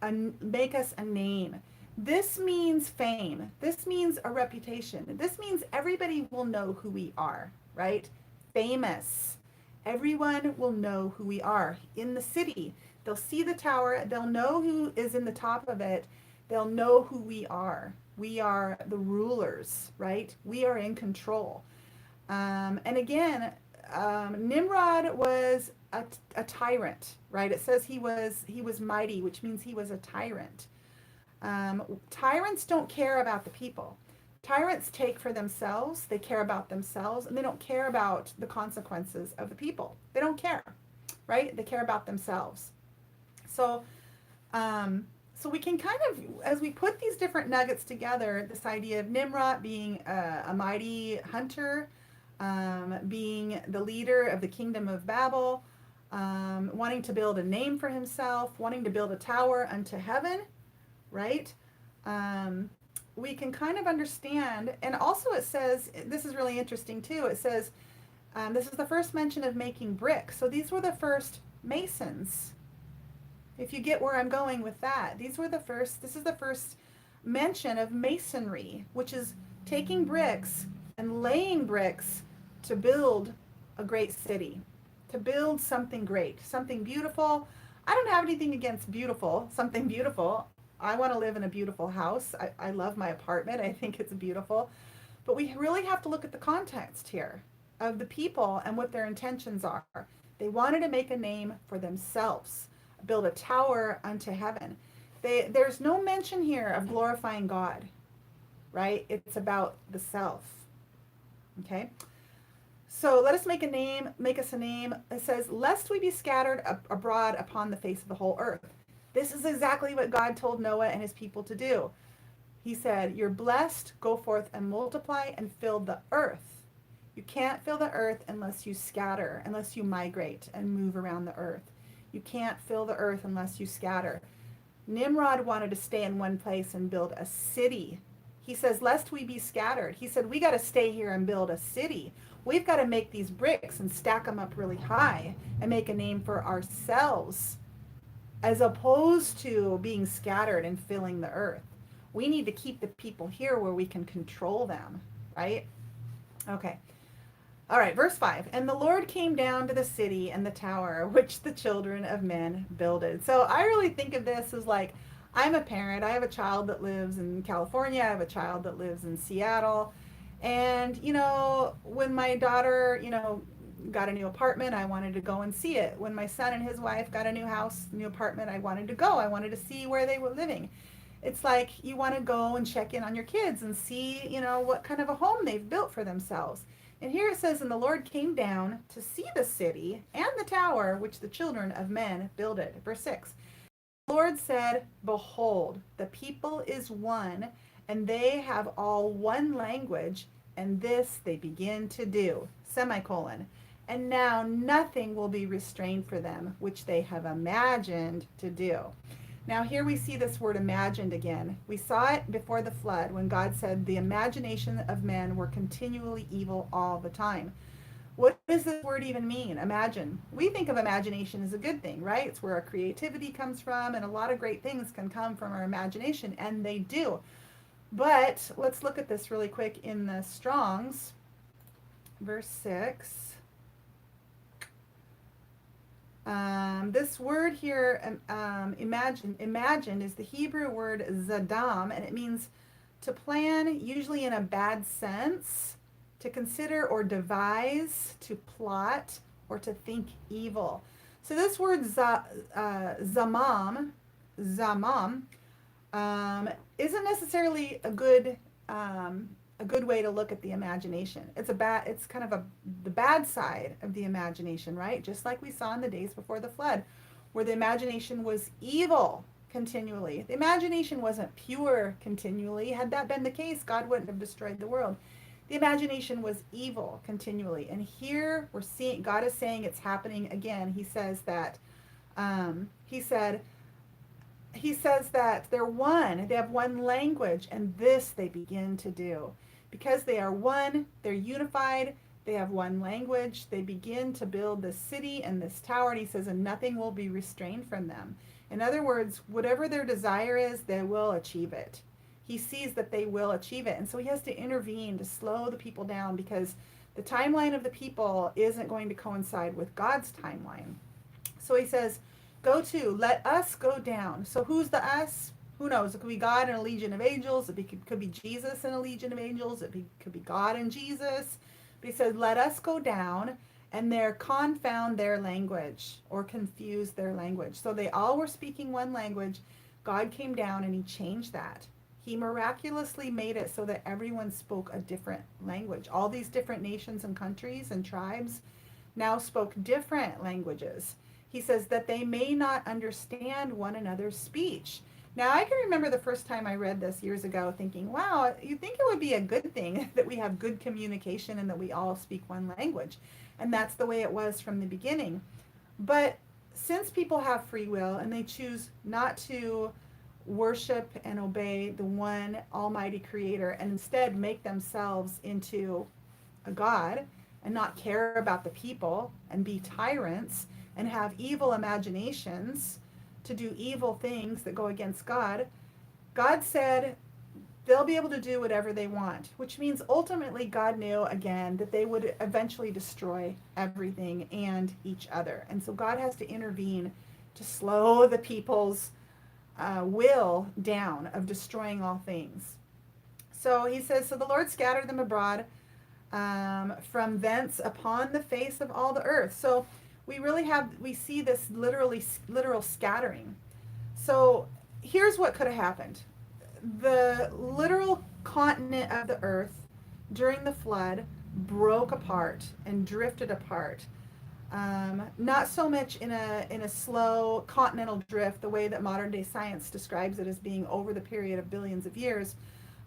us a name. This means fame. This means a reputation. This means everybody will know who we are, right? Famous. Everyone will know who we are in the city. They'll see the tower. They'll know who is in the top of it. They'll know who we are. We are the rulers, right? We are in control. And again, Nimrod was a tyrant, right? It says he was mighty, which means he was a tyrant. Tyrants don't care about the people. Tyrants take for themselves, they care about themselves, and they don't care about the consequences of the people. They don't care, right? They care about themselves. So we can kind of, as we put these different nuggets together, this idea of Nimrod being a mighty hunter, being the leader of the kingdom of Babel, wanting to build a name for himself, wanting to build a tower unto heaven, right? We can kind of understand, and also it says, this is really interesting too, it says, this is the first mention of making brick. So these were the first masons. If you get where I'm going with that, this is the first mention of masonry, which is taking bricks and laying bricks to build a great city, to build something great, something beautiful. I don't have anything against something beautiful. I want to live in a beautiful house. I love my apartment. I think it's beautiful. But we really have to look at the context here of the people and what their intentions are. They wanted to make a name for themselves, build a tower unto heaven. There's no mention here of glorifying God, right? It's about the self. Okay? So let us make us a name. It says, lest we be scattered abroad upon the face of the whole earth. This is exactly what God told Noah and his people to do. He said, you're blessed, go forth and multiply and fill the earth. You can't fill the earth unless you scatter, unless you migrate and move around the earth. You can't fill the earth unless you scatter. Nimrod wanted to stay in one place and build a city. He says, lest we be scattered. He said, we got to stay here and build a city. We've got to make these bricks and stack them up really high and make a name for ourselves, as opposed to being scattered and filling the earth. We need to keep the people here where we can control them, right? Okay. All right, verse 5. And the Lord came down to the city and the tower which the children of men builded. So I really think of this as like, I'm a parent. I have a child that lives in California. I have a child that lives in Seattle. And, when my daughter, got a new apartment, I wanted to go and see it. When my son and his wife got a new house, new apartment, I wanted to go. I wanted to see where they were living. It's like you want to go and check in on your kids and see, what kind of a home they've built for themselves. And here it says, and the Lord came down to see the city and the tower which the children of men builded. Verse 6. The Lord said, behold, the people is one, and they have all one language, and this they begin to do. Semicolon. And now nothing will be restrained for them, which they have imagined to do. Now here we see this word imagined again. We saw it before the flood when God said the imagination of men were continually evil all the time. What does this word even mean? Imagine. We think of imagination as a good thing, right? It's where our creativity comes from, and a lot of great things can come from our imagination, and they do. But let's look at this really quick in the Strong's, verse 6. This word here, imagine, is the Hebrew word zadam, and it means to plan, usually in a bad sense, to consider or devise, to plot, or to think evil. So this word zamam, isn't necessarily a good way to look at the imagination. It's kind of the bad side of the imagination, right? Just like we saw in the days before the flood, where the imagination was evil continually. The imagination wasn't pure continually. Had that been the case, God wouldn't have destroyed the world. The imagination was evil continually. And here we're seeing, God is saying it's happening again. He says that, he says that they're one, they have one language, and this they begin to do. Because they are one, they're unified, they have one language, they begin to build this city and this tower, and he says, and nothing will be restrained from them. In other words, whatever their desire is, they will achieve it. He sees that they will achieve it, and so he has to intervene to slow the people down, because the timeline of the people isn't going to coincide with God's timeline. So he says, let us go down. So who's the us? Who knows? It could be God and a legion of angels. It could be Jesus and a legion of angels. Could be God and Jesus. But he said, let us go down, and confound their language, or confuse their language. So they all were speaking one language. God came down and he changed that. He miraculously made it so that everyone spoke a different language. All these different nations and countries and tribes now spoke different languages. He says that they may not understand one another's speech. Now, I can remember the first time I read this years ago thinking, wow, you'd think it would be a good thing that we have good communication and that we all speak one language. And that's the way it was from the beginning. But since people have free will and they choose not to worship and obey the one almighty creator and instead make themselves into a god and not care about the people and be tyrants and have evil imaginations to do evil things that go against God, God said they'll be able to do whatever they want, which means ultimately God knew again that they would eventually destroy everything and each other. And so God has to intervene to slow the people's will down of destroying all things. So he says, so the Lord scattered them abroad from thence upon the face of all the earth. So we see this literal scattering. So here's what could have happened. The literal continent of the earth during the flood broke apart and drifted apart. Not so much in a slow continental drift, the way that modern day science describes it as being over the period of billions of years,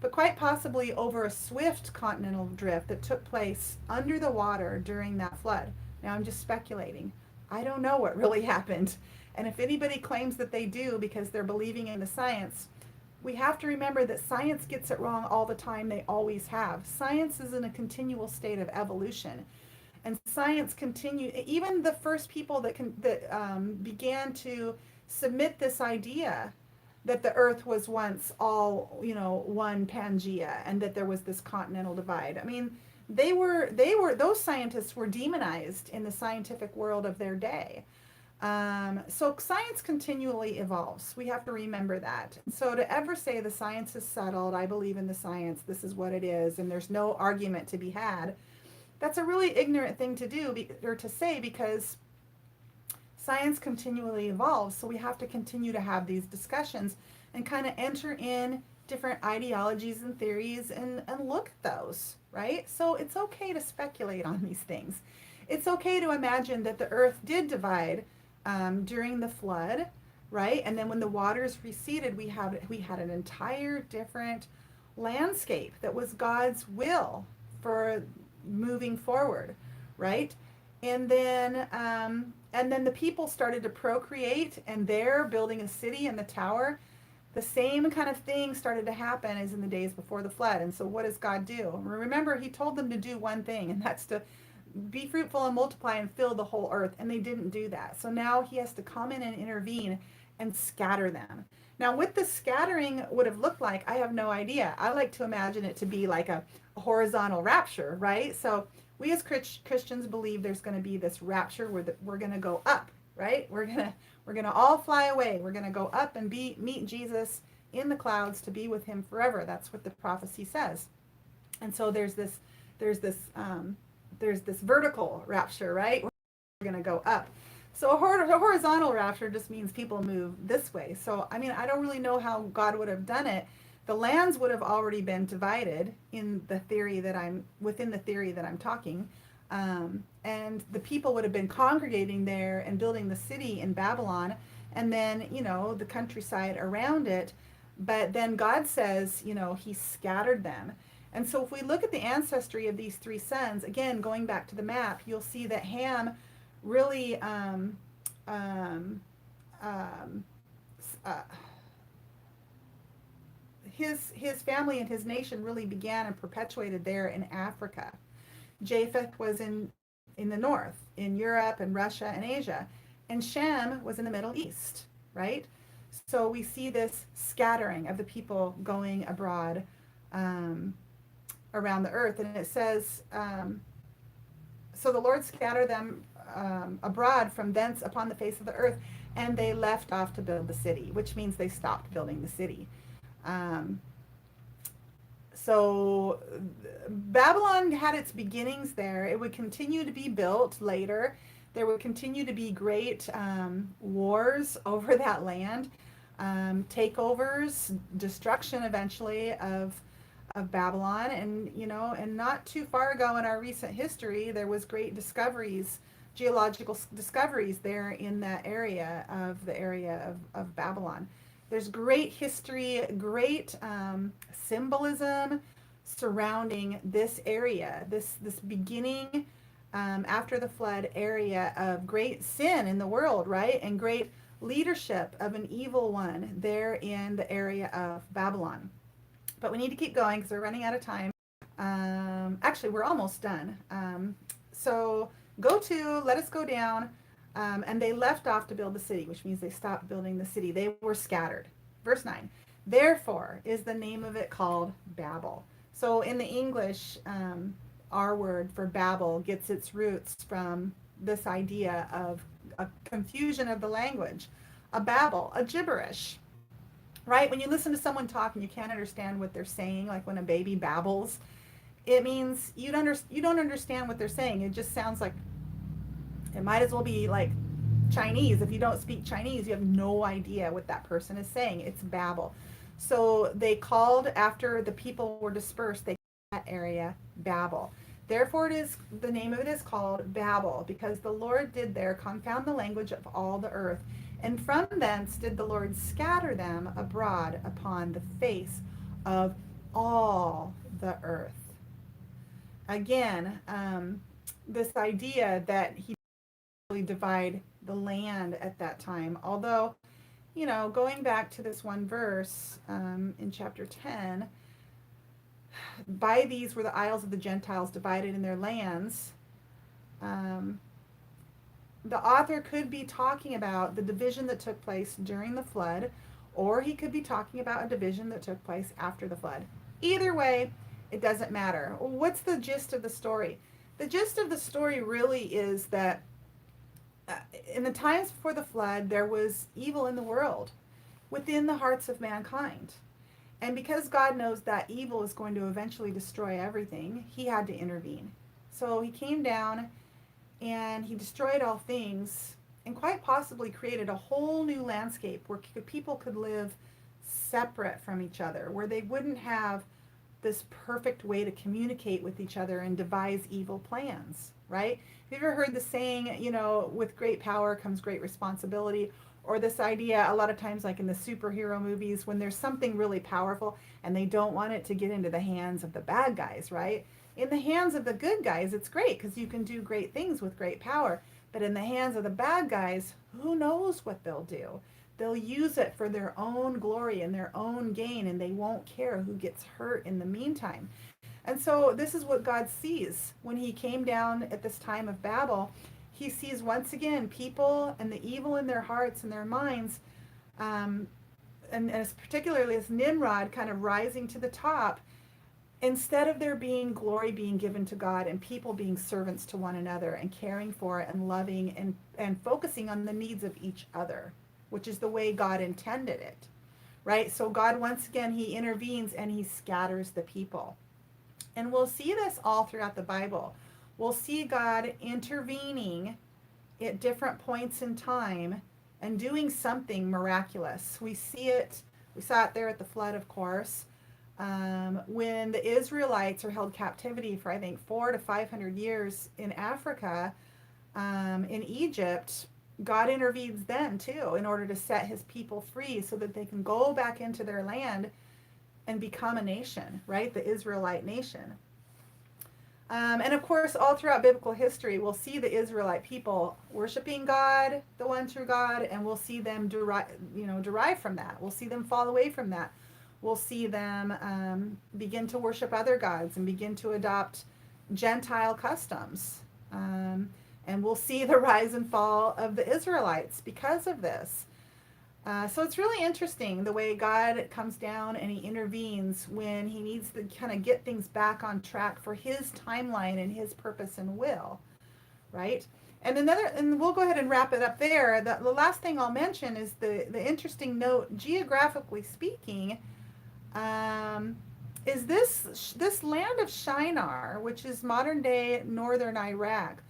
but quite possibly over a swift continental drift that took place under the water during that flood. Now I'm just speculating. I don't know what really happened. And if anybody claims that they do because they're believing in the science, we have to remember that science gets it wrong all the time. They always have. Science is in a continual state of evolution. And science continue, even the first people that began to submit this idea that the earth was once all, one Pangea, and that there was this continental divide. I mean, those scientists were demonized in the scientific world of their day. So science continually evolves. We have to remember that. So to ever say the science is settled, I believe in the science, this is what it is, and there's no argument to be had, that's a really ignorant thing to do or to say, because science continually evolves. So we have to continue to have these discussions and kind of enter in different ideologies and theories and look at those, right? So it's okay to speculate on these things. It's okay to imagine that the earth did divide during the flood, right? And then when the waters receded, we had an entire different landscape that was God's will for moving forward, right? And then the people started to procreate, and they're building a city and the tower. The same kind of thing started to happen as in the days before the flood. And so what does God do? Remember, he told them to do one thing, and that's to be fruitful and multiply and fill the whole earth, and they didn't do that. So now he has to come in and intervene and scatter them. Now, what the scattering would have looked like, I have no idea. I like to imagine it to be like a horizontal rapture, right? So we as Christians believe there's going to be this rapture where we're going to go up, right? We're going to all fly away. We're going to go up and meet Jesus in the clouds to be with him forever. That's what the prophecy says. And so there's this vertical rapture, right? We're going to go up. So a horizontal rapture just means people move this way. So, I mean, I don't really know how God would have done it. The lands would have already been divided within the theory that I'm talking. And the people would have been congregating there and building the city in Babylon, and then, the countryside around it. But then God says, he scattered them. And so if we look at the ancestry of these three sons, again, going back to the map, you'll see that Ham really his family and his nation really began and perpetuated there in Africa. Japheth was in the north, in Europe and Russia and Asia, and Shem was in the Middle East, right? So we see this scattering of the people going abroad around the earth, and it says, so the Lord scattered them abroad from thence upon the face of the earth, and they left off to build the city, which means they stopped building the city. So Babylon had its beginnings there. It would continue to be built later. There would continue to be great wars over that land, takeovers, destruction eventually of Babylon. And not too far ago in our recent history, there was great discoveries, geological discoveries there in that area of Babylon. There's great history, great symbolism surrounding this area, this beginning after the flood area of great sin in the world, right? And great leadership of an evil one there in the area of Babylon. But we need to keep going because we're running out of time. Actually, we're almost done. So let us go down. And they left off to build the city, which means they stopped building the city. They were scattered. Verse 9. Therefore is the name of it called Babel. So in the English, our word for Babel gets its roots from this idea of a confusion of the language, a babble, a gibberish, right? When you listen to someone talk and you can't understand what they're saying, like when a baby babbles, it means you don't understand what they're saying. It just sounds like, it might as well be like Chinese. If you don't speak Chinese, you have no idea what that person is saying. It's babble. So they called, after the people were dispersed, they called that area Babel. Therefore the name of it is called Babel, because the Lord did there confound the language of all the earth. And from thence did the Lord scatter them abroad upon the face of all the earth. Again, this idea that he divide the land at that time. Although, going back to this one verse in chapter 10, by these were the isles of the Gentiles divided in their lands. The author could be talking about the division that took place during the flood, or he could be talking about a division that took place after the flood. Either way, it doesn't matter. What's the gist of the story? The gist of the story really is that in the times before the flood, there was evil in the world within the hearts of mankind. And because God knows that evil is going to eventually destroy everything, he had to intervene. So he came down and he destroyed all things and quite possibly created a whole new landscape where people could live separate from each other, where they wouldn't have this perfect way to communicate with each other and devise evil plans, right? Have you ever heard the saying, with great power comes great responsibility? Or this idea, a lot of times like in the superhero movies, when there's something really powerful and they don't want it to get into the hands of the bad guys, right? In the hands of the good guys, it's great because you can do great things with great power. But in the hands of the bad guys, who knows what they'll do? They'll use it for their own glory and their own gain, and they won't care who gets hurt in the meantime. And so this is what God sees when he came down at this time of Babel. He sees once again people and the evil in their hearts and their minds, and as particularly as Nimrod kind of rising to the top. Instead of there being glory being given to God and people being servants to one another and caring for and loving and focusing on the needs of each other, which is the way God intended it, right? So God, once again, he intervenes and he scatters the people. And we'll see this all throughout the Bible. We'll see God intervening at different points in time and doing something miraculous. We saw it there at the flood, of course. When the Israelites are held captivity for, I think, 400 to 500 years in Africa, in Egypt, God intervenes then too in order to set his people free so that they can go back into their land and become a nation, right? The Israelite nation. And of course, all throughout biblical history, we'll see the Israelite people worshiping God, the one true God, and we'll see them derive from that. We'll see them fall away from that. We'll see them begin to worship other gods and begin to adopt Gentile customs. And we'll see the rise and fall of the Israelites because of this. So it's really interesting the way God comes down and he intervenes when he needs to kind of get things back on track for his timeline and his purpose and will, right? And we'll go ahead and wrap it up there. The last thing I'll mention is the interesting note, geographically speaking, is this land of Shinar, which is modern day northern Iraq,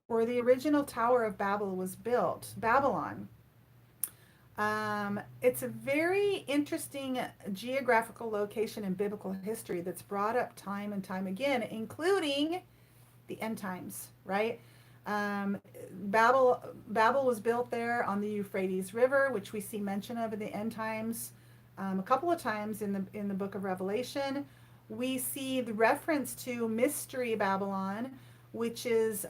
where the original Tower of Babel was built, Babylon. It's a very interesting geographical location in biblical history that's brought up time and time again, including the end times, right? Babel was built there on the Euphrates River, which we see mention of in the end times a couple of times in the book of Revelation. We see the reference to Mystery Babylon, which is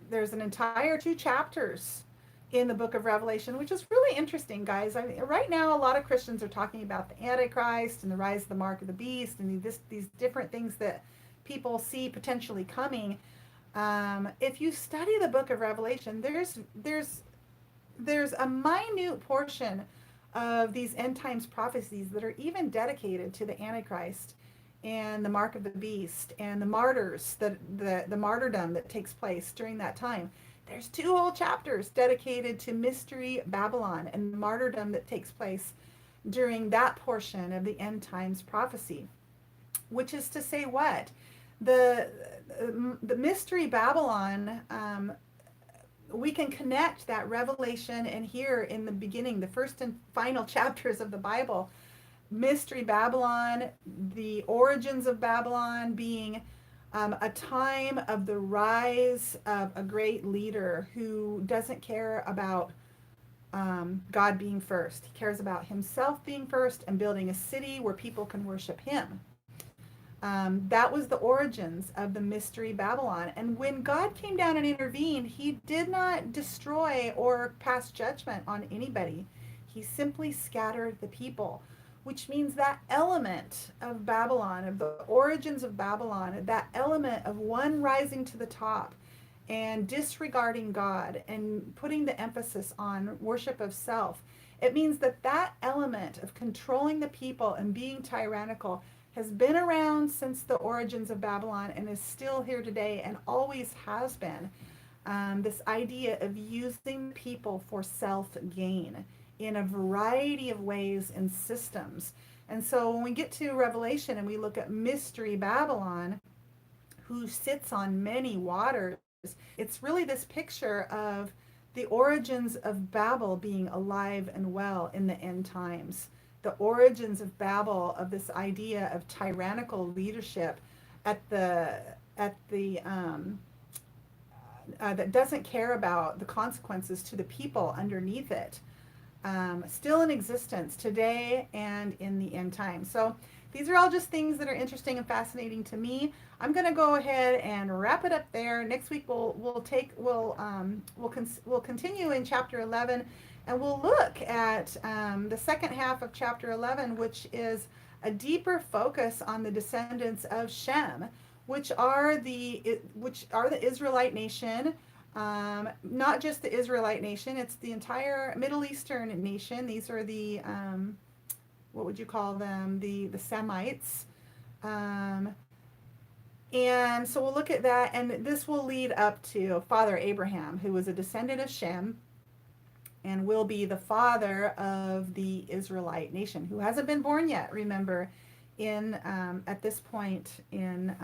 there's an entire 2 chapters in the book of Revelation, which is really interesting, guys. I mean, right now, a lot of Christians are talking about the Antichrist and the rise of the mark of the beast and these different things that people see potentially coming. If you study the book of Revelation, there's a minute portion of these end times prophecies that are even dedicated to the Antichrist and the mark of the beast and the martyrs, the martyrdom that takes place during that time. There's 2 whole chapters dedicated to Mystery Babylon and the martyrdom that takes place during that portion of the end times prophecy. Which is to say what? The Mystery Babylon, we can connect that revelation and here in the beginning, the first and final chapters of the Bible, Mystery Babylon, the origins of Babylon being a time of the rise of a great leader who doesn't care about God being first. He cares about himself being first and building a city where people can worship him. That was the origins of the mystery Babylon. And when God came down and intervened, he did not destroy or pass judgment on anybody. He simply scattered the people, which means that element of Babylon, of the origins of Babylon, that element of one rising to the top and disregarding God and putting the emphasis on worship of self, it means that that element of controlling the people and being tyrannical has been around since the origins of Babylon and is still here today and always has been. This idea of using people for self-gain in a variety of ways and systems. And so when we get to Revelation and we look at Mystery Babylon, who sits on many waters, it's really this picture of the origins of Babel being alive and well in the end times. The origins of Babel, of this idea of tyrannical leadership at the that doesn't care about the consequences to the people underneath it, still in existence today and in the end time. So these are all just things that are interesting and fascinating to me. I'm going to go ahead and wrap it up there. Next week we'll continue in chapter 11, and we'll look at the second half of chapter 11, which is a deeper focus on the descendants of Shem, which are the Israelite nation. Not just the Israelite nation, it's the entire Middle Eastern nation. These are the what would you call them? The Semites. And so we'll look at that, and this will lead up to Father Abraham, who was a descendant of Shem and will be the father of the Israelite nation, who hasn't been born yet, remember, in at this point in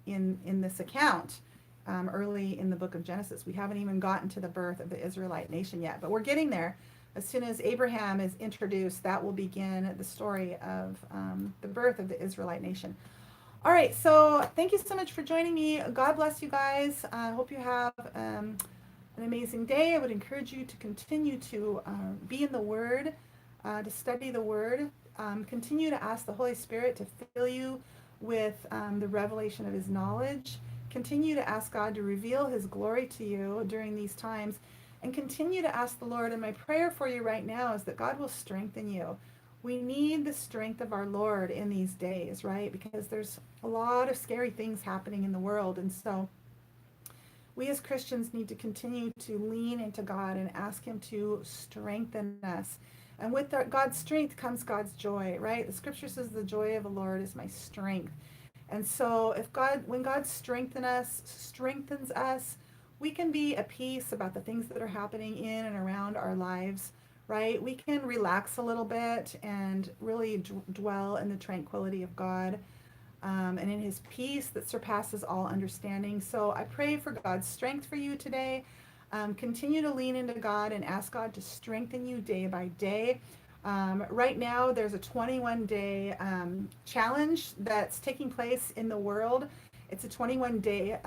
this account, early in the book of Genesis. We haven't even gotten to the birth of the Israelite nation yet, but we're getting there. As soon as Abraham is introduced, that will begin the story of the birth of the Israelite nation. All right, so thank you so much for joining me. God bless you guys. I hope you have an amazing day. I would encourage you to continue to be in the Word, to study the Word. Continue to ask the Holy Spirit to fill you with the revelation of His knowledge. Continue to ask God to reveal His glory to you during these times. And continue to ask the Lord, and my prayer for you right now is that God will strengthen you. We need the strength of our Lord in these days, right? Because there's a lot of scary things happening in the world. And so we as Christians need to continue to lean into God and ask Him to strengthen us. And with God's strength comes God's joy, right? The scripture says the joy of the Lord is my strength. And so when God strengthens us, we can be at peace about the things that are happening in and around our lives, right? We can relax a little bit and really dwell in the tranquility of God and in His peace that surpasses all understanding. So I pray for God's strength for you today. Continue to lean into God and ask God to strengthen you day by day. Right now, there's a 21-day challenge that's taking place in the world. It's a 21-day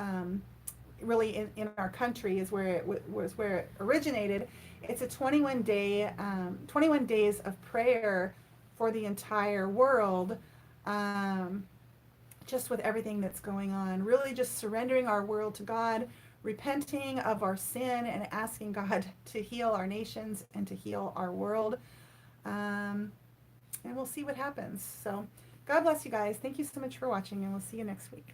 really in our country is where it originated. It's a 21 days of prayer for the entire world, just with everything that's going on, really just surrendering our world to God, repenting of our sin and asking God to heal our nations and to heal our world. And we'll see what happens. So God bless you guys. Thank you so much for watching, and we'll see you next week.